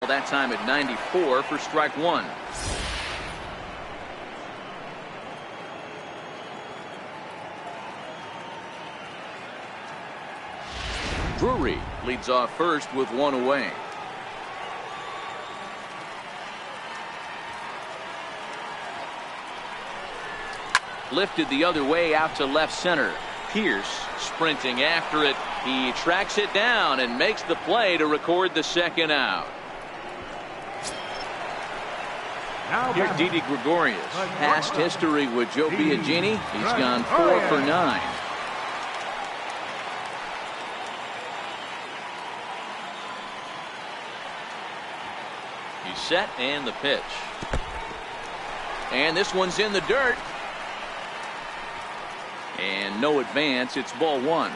that time at 94 for strike one. Drury leads off first with one away. Lifted the other way out to left center. Pierce sprinting after it. He tracks it down and makes the play to record the second out. Here's Didi Gregorius. Past history with Joe Biagini. He's gone 4 for 9. He's set and the pitch. And this one's in the dirt. And no advance. It's ball one.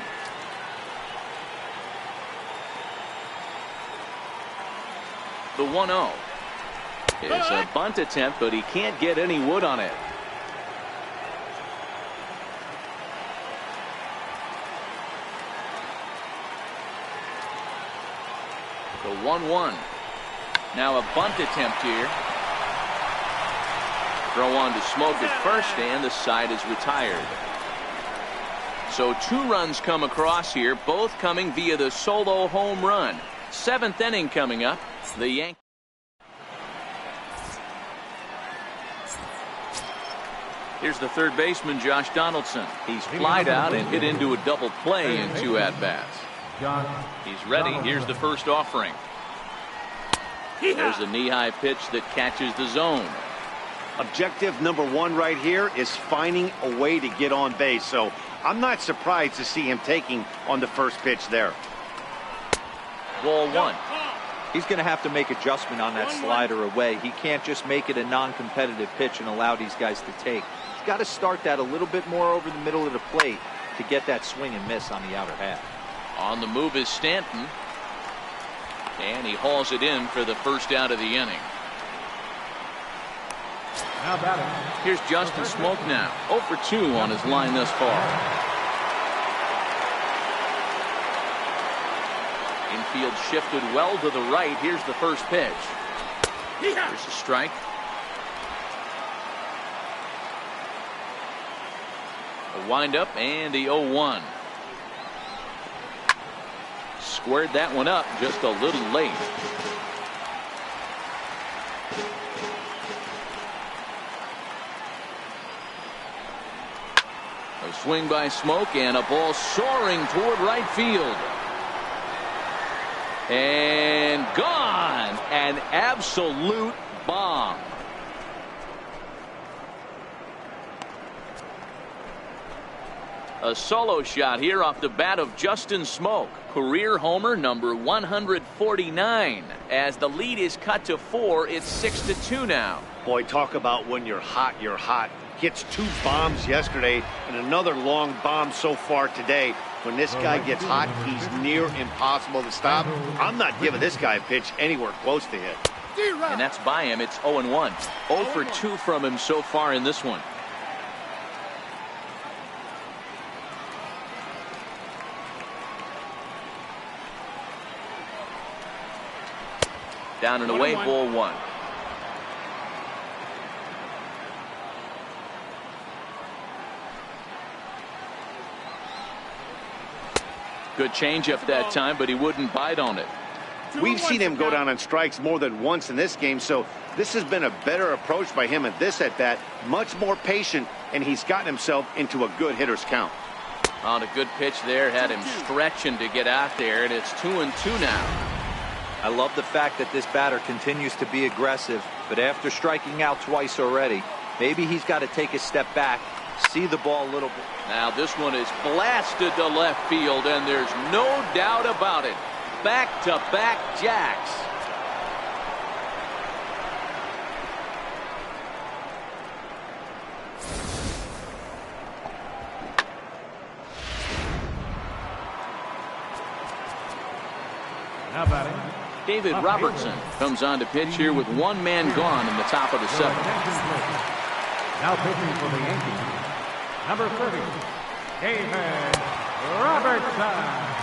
The 1-0. It's a bunt attempt, but he can't get any wood on it. The 1-1. Now a bunt attempt here. Throw on to Smoke at first, and the side is retired. So 2 runs come across here, both coming via the solo home run. 7th inning coming up. The Yankees. Here's the third baseman, Josh Donaldson. He's flied out and hit into a double play in 2 at-bats. He's ready. Here's the first offering. There's a knee-high pitch that catches the zone. Objective number 1 right here is finding a way to get on base. So I'm not surprised to see him taking on the first pitch there. Ball 1. He's going to have to make adjustment on that slider away. He can't just make it a non-competitive pitch and allow these guys to take. He's got to start that a little bit more over the middle of the plate to get that swing and miss on the outer half. On the move is Stanton. And he hauls it in for the first out of the inning. Here's Justin Smoke now. 0 for 2 on his line thus far. Infield shifted well to the right. Here's the first pitch. Here's a strike. A windup and the 0-1. Squared that one up just a little late. A swing by Smoke and a ball soaring toward right field. And gone. An absolute bomb. A solo shot here off the bat of Justin Smoke. Career homer number 149. As the lead is cut to 4, it's 6-2 now. Boy, talk about when you're hot, you're hot. Hits 2 bombs yesterday and another long bomb so far today. When this guy gets hot, he's near impossible to stop. I'm not giving this guy a pitch anywhere close to hit. And that's by him. It's 0-1. 0 for 2 from him so far in this one. Down and away, ball 1. Good changeup that time, but he wouldn't bite on it. We've seen him go down on strikes more than once in this game, so this has been a better approach by him at this at-bat. Much more patient, and he's gotten himself into a good hitter's count. On a good pitch there, had him stretching to get out there, and it's 2-2 now. I love the fact that this batter continues to be aggressive, but after striking out twice already, maybe he's got to take a step back, see the ball a little bit. Now this one is blasted to left field, and there's no doubt about it. Back-to-back jacks. Now batting, David Robertson comes on to pitch here with 1 man gone in the top of the 7th. Now pitching for the Yankees, number 30, David Robertson.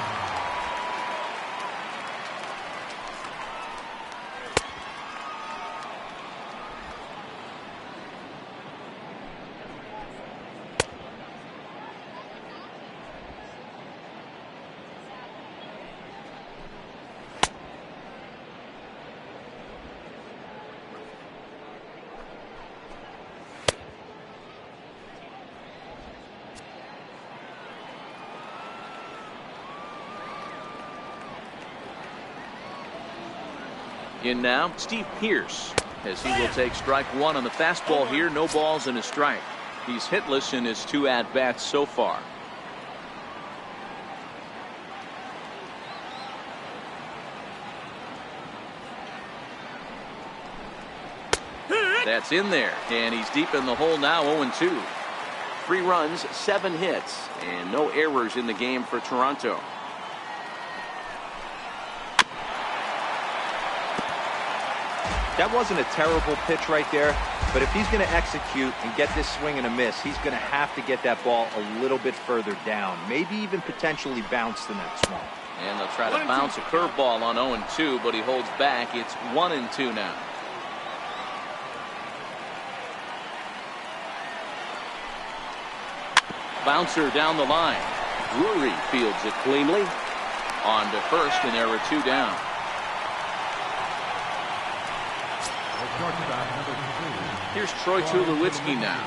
In now, Steve Pearce, as he will take strike one on the fastball here. No balls and a strike. He's hitless in his 2 at-bats so far. That's in there, and he's deep in the hole now. 0-2. 3 runs, 7 hits, and no errors in the game for Toronto. That wasn't a terrible pitch right there, but if he's going to execute and get this swing and a miss, he's going to have to get that ball a little bit further down, maybe even potentially bounce the next one. And they'll try to bounce a curveball on 0-2, but he holds back. It's 1-2 now. Bouncer down the line. Drury fields it cleanly. On to first, and there are 2 down. Here's Troy Tulowitzki now.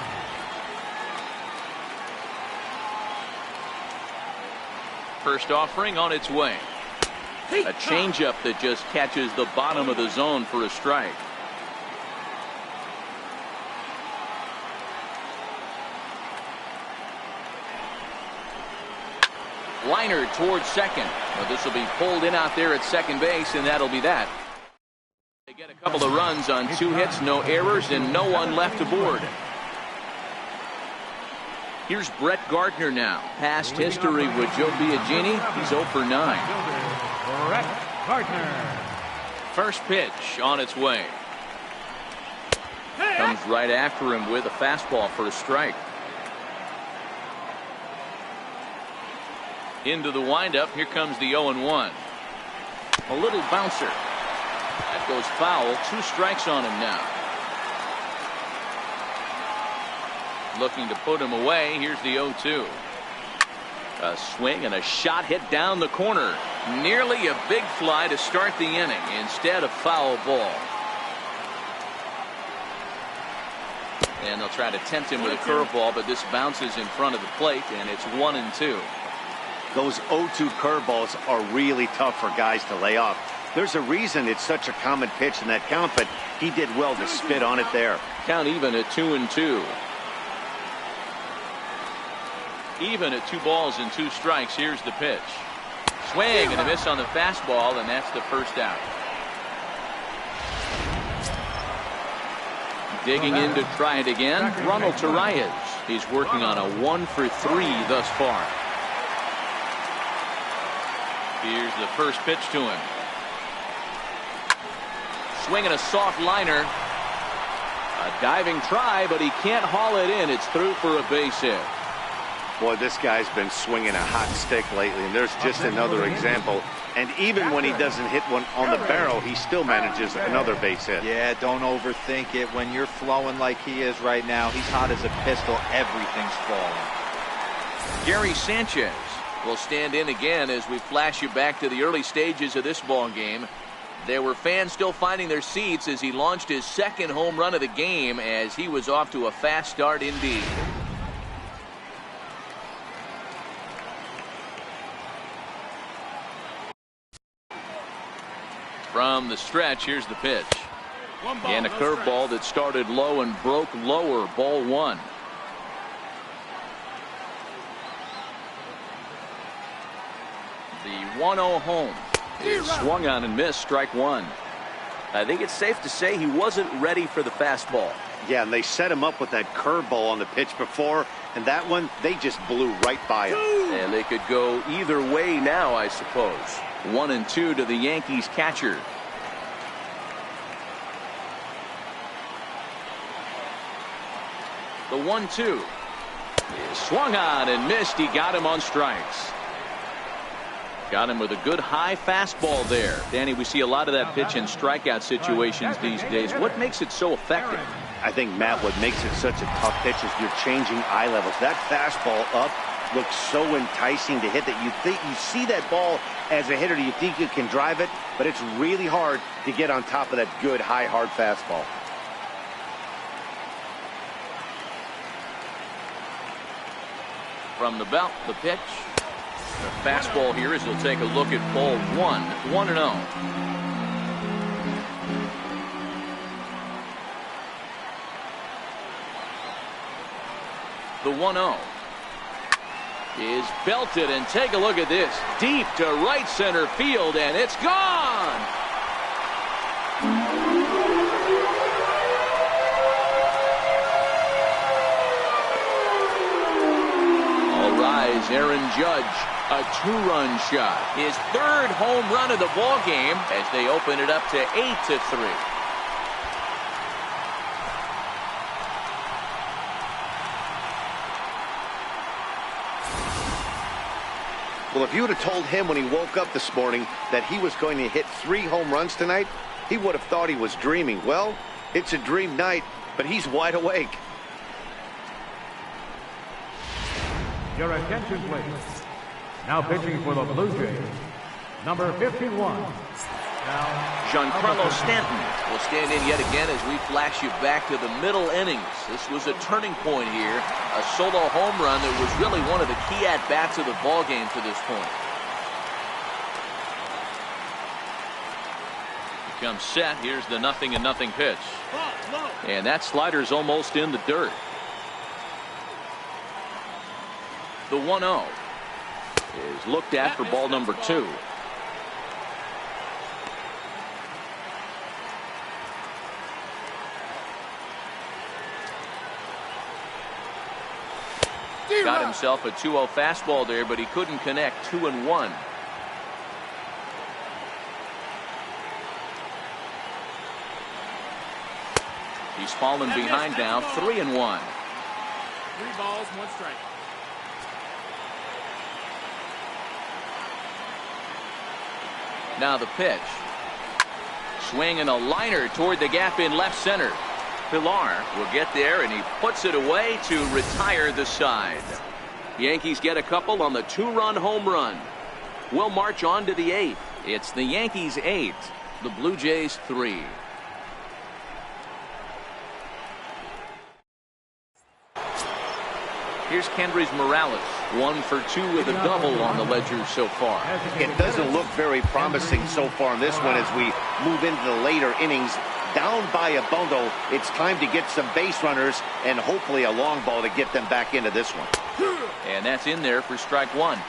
First offering on its way. A changeup that just catches the bottom of the zone for a strike. Liner towards second. Well, this will be pulled in out there at second base, and that'll be that. They get a couple of runs on 2 hits, no errors, and no one left aboard. Here's Brett Gardner now. Past history with Joe Biagini. He's 0 for 9. Brett Gardner. First pitch on its way. Comes right after him with a fastball for a strike. Into the windup. Here comes the 0-1. A little bouncer. That goes foul. 2 strikes on him now. Looking to put him away. Here's the 0-2. A swing and a shot hit down the corner. Nearly a big fly to start the inning. Instead, a foul ball. And they'll try to tempt him with a curveball, but this bounces in front of the plate, and it's 1-2. Those 0-2 curveballs are really tough for guys to lay off. There's a reason it's such a common pitch in that count, but he did well to spit on it there. Count even at 2-2. Even at 2 balls and 2 strikes. Here's the pitch. Swing and a miss on the fastball, and that's the first out. Digging in to try it again, Ronald Torreyes. He's working on a 1 for 3 thus far. Here's the first pitch to him. Swinging a soft liner. A diving try, but he can't haul it in. It's through for a base hit. Boy, this guy's been swinging a hot stick lately, and there's just another example. And even when he doesn't hit one on the barrel, he still manages another base hit. Yeah, don't overthink it. When you're flowing like he is right now, he's hot as a pistol. Everything's falling. Gary Sanchez will stand in again as we flash you back to the early stages of this ball game. There were fans still finding their seats as he launched his 2nd home run of the game, as he was off to a fast start indeed. From the stretch, here's the pitch. And a curveball that started low and broke lower. Ball 1. The 1-0 home is swung on and missed. Strike 1. I think it's safe to say he wasn't ready for the fastball. Yeah, and they set him up with that curveball on the pitch before, and that one, they just blew right by him. And they could go either way now, I suppose. 1-2 to the Yankees catcher. The 1-2 is swung on and missed. He got him on strikes. Got him with a good high fastball there. Danny, we see a lot of that pitch in strikeout situations these days. What makes it so effective? I think, Matt, what makes it such a tough pitch is you're changing eye levels. That fastball up looks so enticing to hit that you see that ball as a hitter, you think you can drive it, but it's really hard to get on top of that good high hard fastball. From the belt, the pitch. The fastball here as he'll take a look at ball 1. 1-0. The 1-0 is belted, and take a look at this. Deep to right center field, and it's gone. All rise, Aaron Judge. A 2-run shot. His 3rd home run of the ball game as they open it up to 8-3. Well, if you would have told him when he woke up this morning that he was going to hit 3 home runs tonight, he would have thought he was dreaming. Well, it's a dream night, but he's wide awake. Your attention, please. Now pitching for the Blue Jays, number 51. Now, Giancarlo Stanton will stand in yet again as we flash you back to the middle innings. This was a turning point here. A solo home run that was really one of the key at-bats of the ballgame to this point. He comes set. Here's the 0-0 pitch. And that slider's almost in the dirt. The 1-0 is looked at for ball number 2. Got himself a 2-0 fastball there, but he couldn't connect. 2-1. He's fallen behind now. 3-1. 3 balls, 1 strike. Now the pitch. Swing and a liner toward the gap in left center. Pilar will get there, and he puts it away to retire the side. Yankees get a couple on the 2-run home run. We'll march on to the 8th. It's the Yankees 8, the Blue Jays 3. Here's Kendrys Morales, 1 for 2 with a double on the ledger so far. It doesn't look very promising so far in this one as we move into the later innings. Down by a bundle, it's time to get some base runners and hopefully a long ball to get them back into this one. And that's in there for strike 1.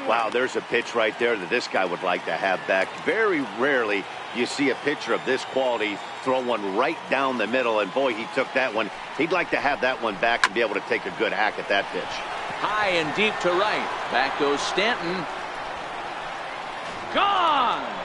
Wow, there's a pitch right there that this guy would like to have back. Very rarely you see a pitcher of this quality throw one right down the middle, and boy, he took that one. He'd like to have that one back and be able to take a good hack at that pitch. High and deep to right. Back goes Stanton. Gone!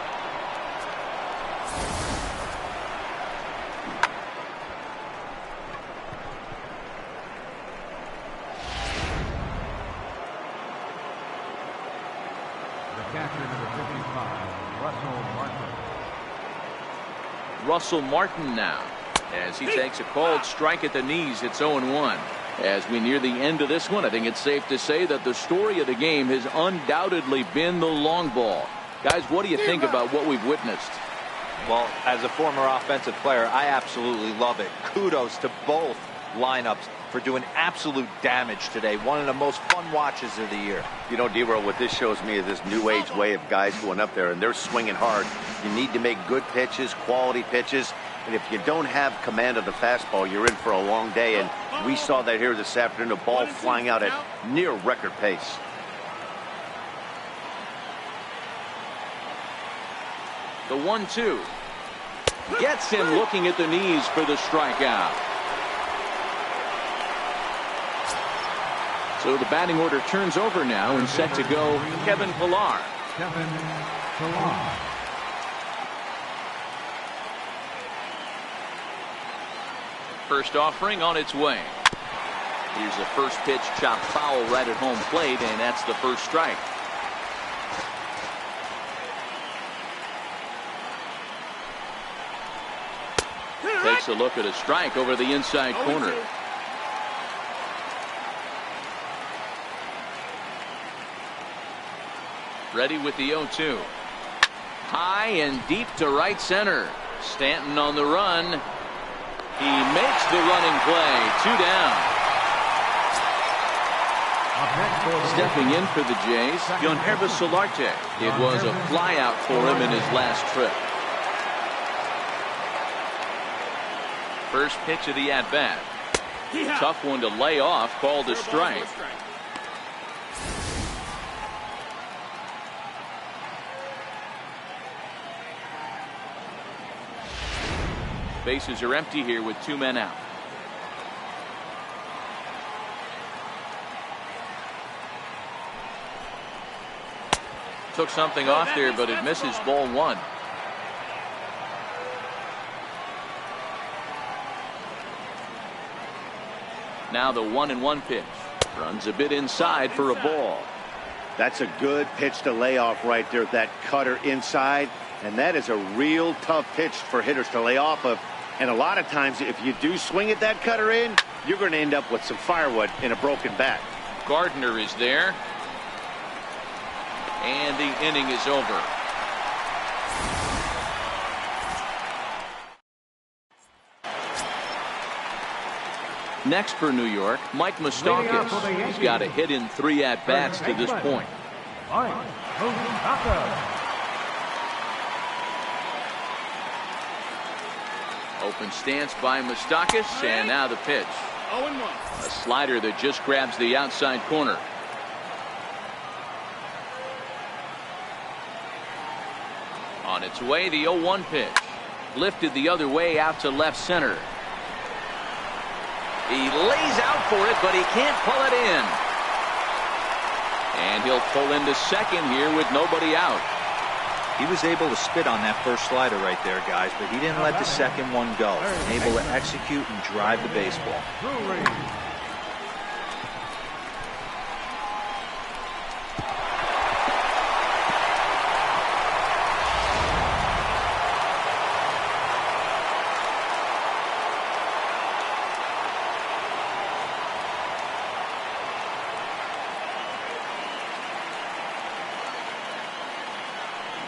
catcher number 55, Russell Martin. Russell Martin now, as he takes a called strike at the knees. It's 0-1. As we near the end of this one, I think it's safe to say that the story of the game has undoubtedly been the long ball. Guys, what do you think about what we've witnessed? Well, as a former offensive player, I absolutely love it. Kudos to both lineups for doing absolute damage today. One of the most fun watches of the year. You know, D-Roll, what this shows me is this new age way of guys going up there, and they're swinging hard. You need to make good pitches, quality pitches, and if you don't have command of the fastball, you're in for a long day, and we saw that here this afternoon, a ball flying out at near record pace. The 1-2 gets him looking at the knees for the strikeout. So the batting order turns over now and set to go Kevin Pilar. Kevin Pilar. First offering on its way. Here's the first pitch, chopped foul right at home plate, and that's the first strike. Takes a look at a strike over the inside corner. Ready with the 0-2. High and deep to right center. Stanton on the run. He makes the running play. 2 down. Stepping in for the Jays, Mlb Solarte. It was a flyout for him in his last trip. First pitch of the at-bat. Tough one to lay off, called a strike. Bases are empty here with 2 men out. Took something off there, but it misses. Ball 1. Now the 1-1 pitch. Runs a bit inside for a ball. That's a good pitch to lay off right there. That cutter inside. And that is a real tough pitch for hitters to lay off of. And a lot of times, if you do swing at that cutter in, you're going to end up with some firewood in a broken bat. Gardner is there. And the inning is over. Next for New York, Mlb Moustakas. He's got a hit in 3 at-bats to this point. Open stance by Moustakas, and now the pitch. 0-1. A slider that just grabs the outside corner. On its way, the 0-1 pitch. Lifted the other way out to left center. He lays out for it, but he can't pull it in. And he'll pull into second here with nobody out. He was able to spit on that first slider right there, guys, but he didn't let the second one go. Able to execute and drive the baseball.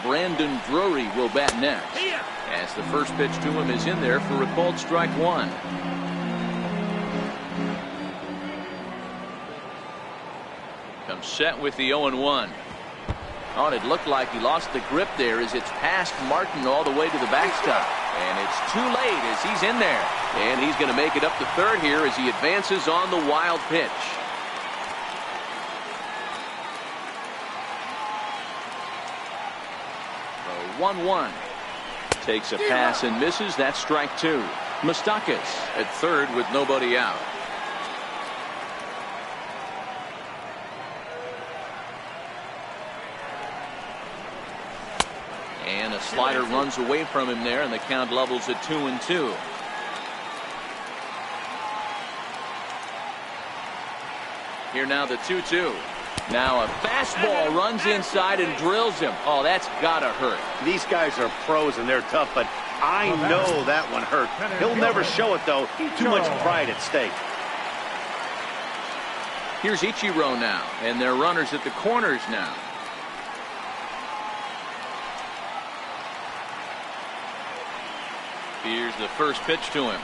Brandon Drury will bat next, as the first pitch to him is in there for a called strike 1. Comes set with the 0-1. Oh, it looked like he lost the grip there as it's past Martin all the way to the backstop. And it's too late as he's in there. And he's going to make it up to third here as he advances on the wild pitch. 1-1. Takes a pass and misses. That's strike 2. Moustakas at third with nobody out. And a slider runs away from him there, and the count levels at 2-2. Here now the 2-2. Now a fastball runs inside and drills him. Oh, that's gotta hurt. These guys are pros and they're tough, but I know that one hurt. He'll never show it, though. Too much pride at stake. Here's Ichiro now, and they're runners at the corners now. Here's the first pitch to him.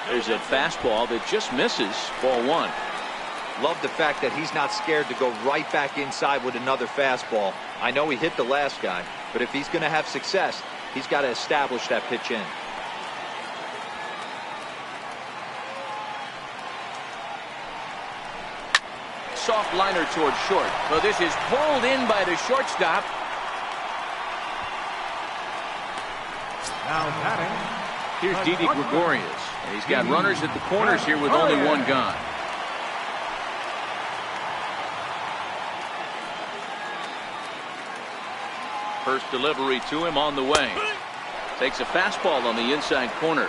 There's a fastball that just misses. Ball 1. Love the fact that he's not scared to go right back inside with another fastball. I know he hit the last guy, but if he's going to have success, he's got to establish that pitch in. Soft liner towards short. Well, this is pulled in by the shortstop. Now batting. Here's Didi Gregorius, and he's got runners at the corners here with only one gone. First delivery to him on the way. Takes a fastball on the inside corner.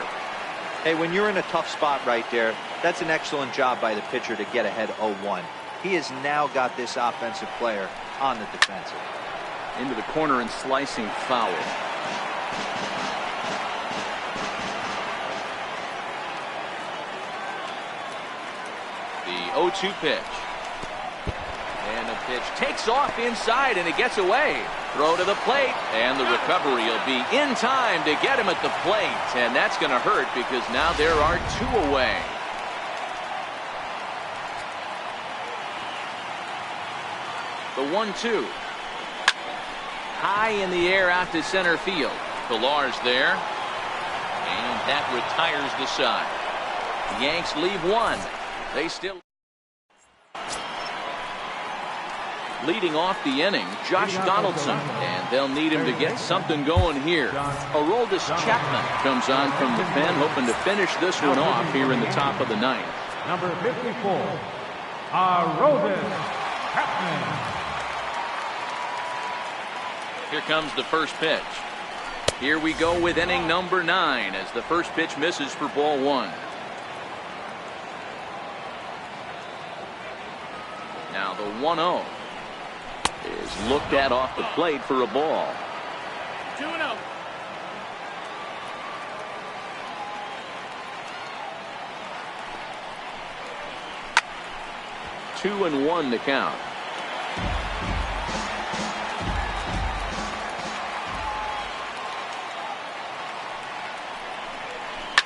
Hey, when you're in a tough spot right there, that's an excellent job by the pitcher to get ahead 0-1. He has now got this offensive player on the defensive. Into the corner and slicing foul. The 0-2 pitch. And the pitch takes off inside and it gets away. Throw to the plate, and the recovery will be in time to get him at the plate, and that's going to hurt because now there are 2 away. The 1-2. High in the air out to center field. Pilar's there, and that retires the side. The Yanks leave one. They still leading off the inning, Josh Donaldson, and they'll need him to get something going here. Aroldis Chapman comes on from the pen, hoping to finish this one off here in the top of the ninth. Number 54, Aroldis Chapman. Here comes the first pitch. Here we go with inning number 9 as the first pitch misses for ball 1. Now the 1-0 is looked at off the plate for a ball. 2-0. Two and 1 to count.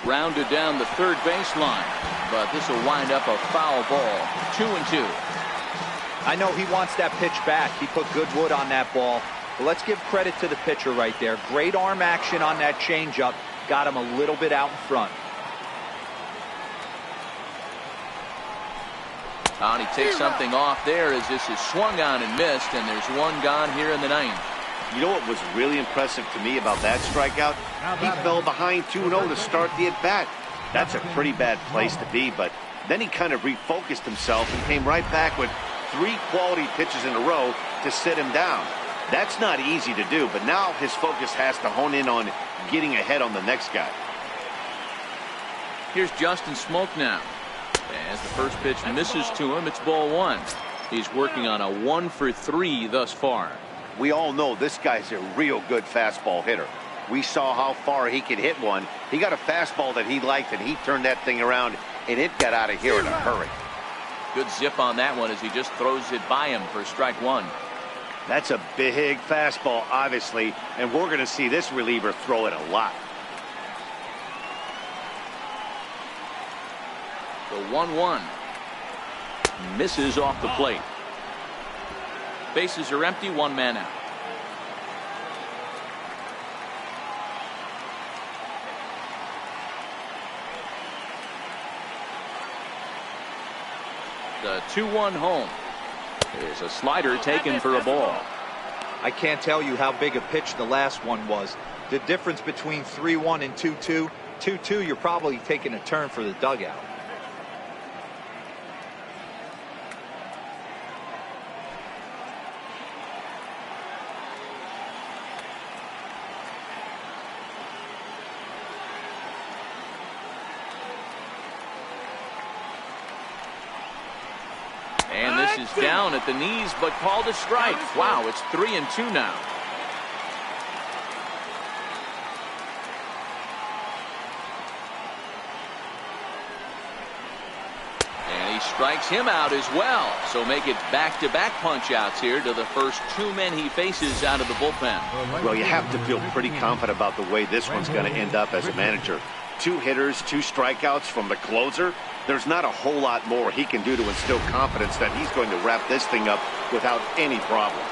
Rounded down the third baseline, but this will wind up a foul ball. 2-2. I know he wants that pitch back. He put good wood on that ball. But let's give credit to the pitcher right there. Great arm action on that changeup. Got him a little bit out in front. And he takes something off there as this is swung on and missed, and there's one gone here in the ninth. You know what was really impressive to me about that strikeout? He fell behind 2-0 to start the at-bat. That's a pretty bad place to be, but then he kind of refocused himself and came right back with 3 quality pitches in a row to sit him down. That's not easy to do, but now his focus has to hone in on getting ahead on the next guy. Here's Justin Smoke now. As the first pitch misses to him, it's ball 1. He's working on a 1 for 3 thus far. We all know this guy's a real good fastball hitter. We saw how far he could hit one. He got a fastball that he liked, and he turned that thing around, and it got out of here in a hurry. Good zip on that one as he just throws it by him for strike 1. That's a big fastball, obviously, and we're going to see this reliever throw it a lot. The 1-1 misses off the plate. Bases are empty, 1 man out. The 2-1 home is a slider taken for a ball. I can't tell you how big a pitch the last one was. The difference between 3-1 and 2-2. 2-2, you're probably taking a turn for the dugout. And this is down at the knees, but called a strike. Wow, it's 3-2 now. And he strikes him out as well. So make it back-to-back punch-outs here to the first 2 men he faces out of the bullpen. Well, you have to feel pretty confident about the way this one's going to end up as a manager. 2 hitters, 2 strikeouts from the closer. There's not a whole lot more he can do to instill confidence that he's going to wrap this thing up without any problem.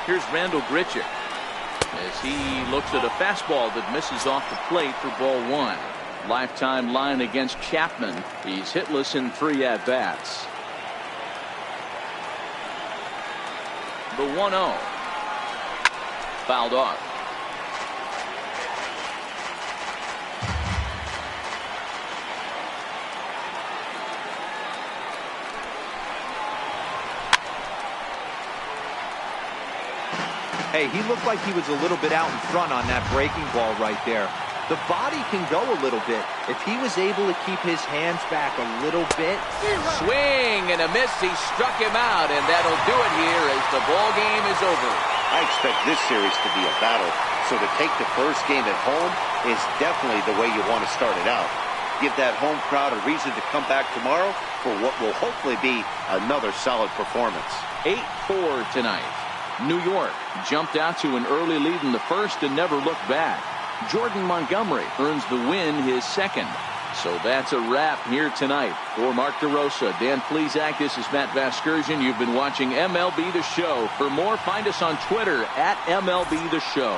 Here's Randall Grichuk as he looks at a fastball that misses off the plate for ball 1. Lifetime line against Chapman. He's hitless in 3 at-bats. The 1-0 fouled off. Hey, he looked like he was a little bit out in front on that breaking ball right there. The body can go a little bit. If he was able to keep his hands back a little bit. Swing and a miss. He struck him out, and that'll do it here as the ball game is over. I expect this series to be a battle, so to take the first game at home is definitely the way you want to start it out. Give that home crowd a reason to come back tomorrow for what will hopefully be another solid performance. 8-4 tonight. New York jumped out to an early lead in the first and never looked back. Jordan Montgomery earns the win, his second. So that's a wrap here tonight. For Mark DeRosa, Dan Plesac, this is Matt Vasgersian. You've been watching MLB The Show. For more, find us on Twitter at MLB The Show.